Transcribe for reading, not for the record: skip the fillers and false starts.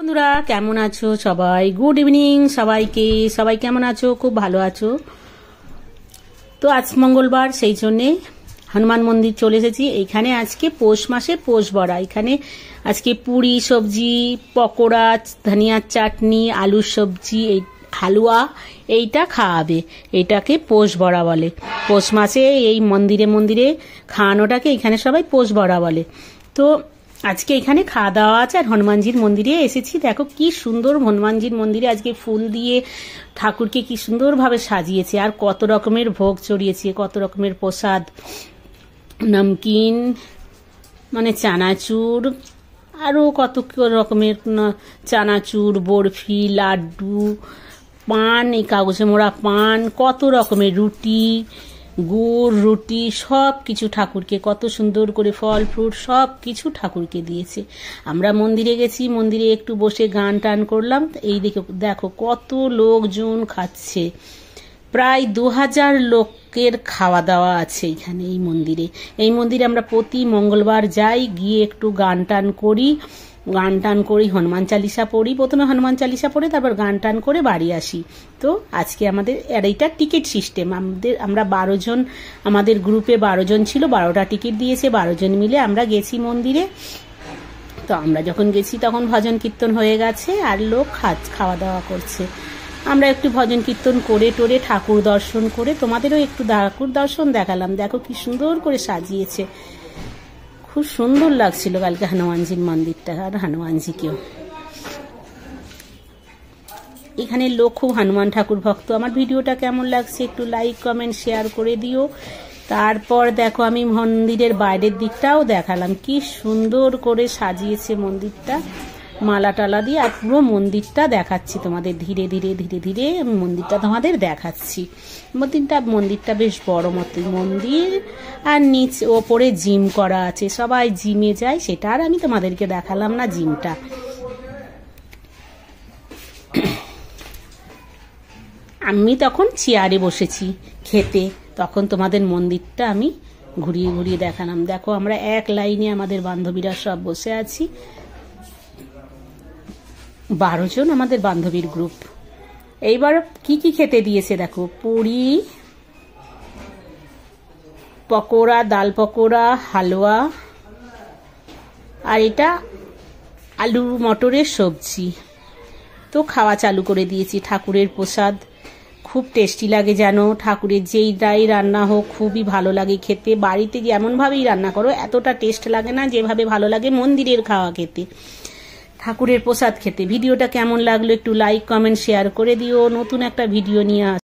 বন্ধুরা কেমন আছো সবাই? গুড ইভিনিং সবাইকে। সবাই কেমন আছো? খুব ভালো আছো তো? আজ মঙ্গলবার, সেই জন্যে হনুমান মন্দির চলে এসেছি। এইখানে আজকে পৌষ মাসে পৌষ বড়া। এখানে আজকে পুরি, সবজি, পকোড়া, ধনিয়ার চাটনি, আলুর সবজি, এই হালুয়া এইটা খাওয়াবে। এটাকে পৌষ বড়া বলে। পৌষ মাসে এই মন্দিরে মন্দিরে খাওয়ানোটাকে এখানে সবাই পৌষ বড়া বলে। তো আজকে এখানে খাওয়া দাওয়া আছে। আর হনুমানজির মন্দিরে এসেছি। দেখো কি সুন্দর হনুমানজির মন্দিরে আজকে ফুল দিয়ে ঠাকুরকে কি সুন্দরভাবে সাজিয়েছে। আর কত রকমের ভোগ চড়িয়েছে, কত রকমের প্রসাদ, নমকিন মানে চানাচুর, আরও কত রকমের চানাচুর, বরফি, লাড্ডু, পান, এই কাগজে মোড়া পান, কত রকমের রুটি, গুড় রুটি, সব কিছু ঠাকুরকে কত সুন্দর করে ফল ফ্রুট সব কিছু ঠাকুরকে দিয়েছে। আমরা মন্দিরে গেছি, মন্দিরে একটু বসে গান টান করলাম। এই দেখো কত লোকজন খাচ্ছে। প্রায় 2000 লোকের খাওয়া দাওয়া আছে এখানে এই মন্দিরে। এই মন্দিরে আমরা প্রতি মঙ্গলবার যাই, গিয়ে একটু গান টান করি, হনুমান চালিসা পড়ি। প্রথমে হনুমান চালিসা পড়ে তারপর গান টান করে বাড়ি আসি। তো আজকে আমাদের এইটা টিকিট সিস্টেম। আমরা 12 জন, আমাদের গ্রুপে 12 জন ছিল, 12টা টিকিট দিয়েছে। 12 জন মিলে আমরা গেছি মন্দিরে। তো আমরা যখন গেছি তখন ভজন কীর্তন হয়ে গেছে আর লোক খাওয়া দাওয়া করছে। আমরা একটু ভজন কীর্তন করে টোরে ঠাকুর দর্শন করে তোমাদেরও একটু ঠাকুর দর্শন দেখালাম। দেখো কি সুন্দর করে সাজিয়েছে, খুব সুন্দর লাগছিল কালকে হনুমানজির মন্দিরটা আর হনুমানজিকেও। এখানে লোক খুব হনুমান ঠাকুর ভক্ত। আমার ভিডিওটা কেমন লাগছে একটু লাইক কমেন্ট শেয়ার করে দিও। তারপর দেখো আমি মন্দিরের বাইরের দিকটাও দেখালাম, কি সুন্দর করে সাজিয়েছে মন্দিরটা মালা টালা দিয়ে। আর পুরো মন্দিরটা দেখাচ্ছি তোমাদের, ধীরে ধীরে ধীরে ধীরে আমি মন্দিরটা তোমাদের দেখাচ্ছি। মন্দিরটা বেশ বড় মতো মন্দির। আর নিচে ওপরে জিম করা আছে, সবাই জিমে যায়, সেটা আর আমি তোমাদেরকে দেখালাম না জিমটা। আমি তখন চেয়ারে বসেছি খেতে, তখন তোমাদের মন্দিরটা আমি ঘুরিয়ে ঘুরিয়ে দেখালাম। দেখো আমরা এক লাইনে আমাদের বান্ধবীরা সব বসে আছি। 12 জন আমাদের বান্ধবীর গ্রুপ। এইবার কি কি খেতে দিয়েছে দেখো, পুরি, পকোড়া, ডাল পকোড়া, হালুয়া, আর এটা আলু মটরের সবজি। তো খাওয়া চালু করে দিয়েছি। ঠাকুরের প্রসাদ খুব টেস্টি লাগে জানো। ঠাকুরের যেই দাই রান্না হোক খুবই ভালো লাগে খেতে। বাড়িতে যেমনভাবেই রান্না করো এতটা টেস্ট লাগে না যেভাবে ভালো লাগে মন্দিরের খাওয়া খেতে, ঠাকুরের প্রসাদ খেতে। ভিডিওটা কেমন লাগলো একটু লাইক কমেন্ট শেয়ার করে দিও। নতুন একটা ভিডিও নিয়ে